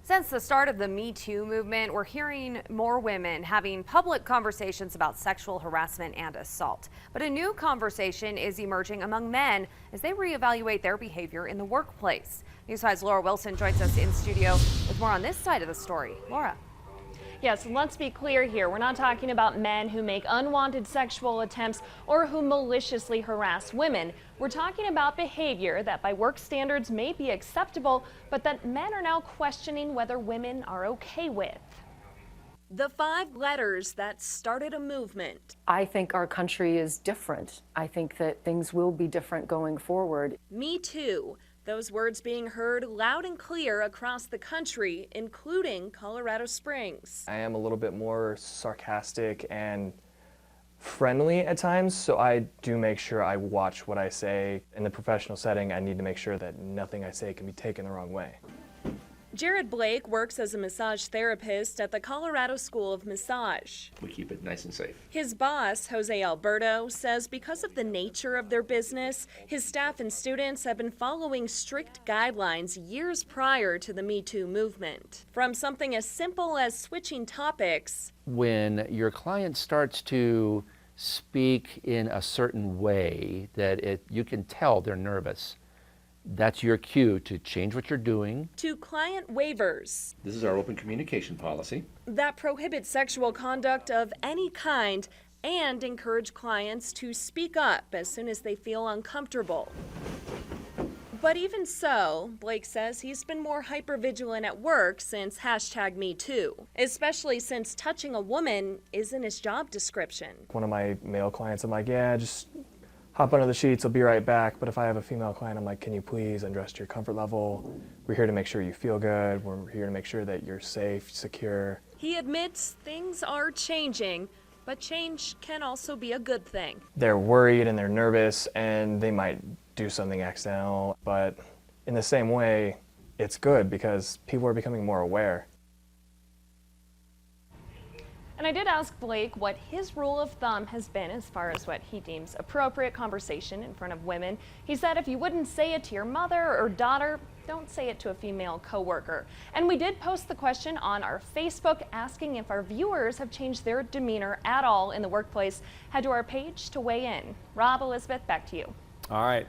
Since the start of the Me Too movement, we're hearing more women having public conversations about sexual harassment and assault. But a new conversation is emerging among men as they reevaluate their behavior in the workplace. News 5's Laura Wilson joins us in studio with more on this side of the story. Laura. Yes, let's be clear here. We're not talking about men who make unwanted sexual attempts or who maliciously harass women. We're talking about behavior that by work standards may be acceptable, but that men are now questioning whether women are okay with. The 5 letters that started a movement. I think our country is different. I think that things will be different going forward. Me Too. Those words being heard loud and clear across the country, including Colorado Springs. I am a little bit more sarcastic and friendly at times, so I do make sure I watch what I say. In the professional setting, I need to make sure that nothing I say can be taken the wrong way. Jared Blake works as a massage therapist at the Colorado School of Massage. We keep it nice and safe. His boss, Jose Alberto, says because of the nature of their business, his staff and students have been following strict guidelines years prior to the Me Too movement. From something as simple as switching topics. When your client starts to speak in a certain way that you can tell they're nervous, that's your cue to change what you're doing. To client waivers. This is our open communication policy that prohibit sexual conduct of any kind and encourage clients to speak up as soon as they feel uncomfortable. But even so, Blake says he's been more hypervigilant at work since #MeToo, especially since touching a woman is in his job description. One of my male clients, I'm like, yeah, just hop under the sheets, I'll be right back. But if I have a female client, I'm like, can you please undress to your comfort level? We're here to make sure you feel good. We're here to make sure that you're safe, secure. He admits things are changing, but change can also be a good thing. They're worried and they're nervous and they might do something accidental, but in the same way, it's good because people are becoming more aware. And I did ask Blake what his rule of thumb has been as far as what he deems appropriate conversation in front of women. He said if you wouldn't say it to your mother or daughter, don't say it to a female coworker. And we did post the question on our Facebook asking if our viewers have changed their demeanor at all in the workplace. Head to our page to weigh in. Rob, Elizabeth, back to you. All right.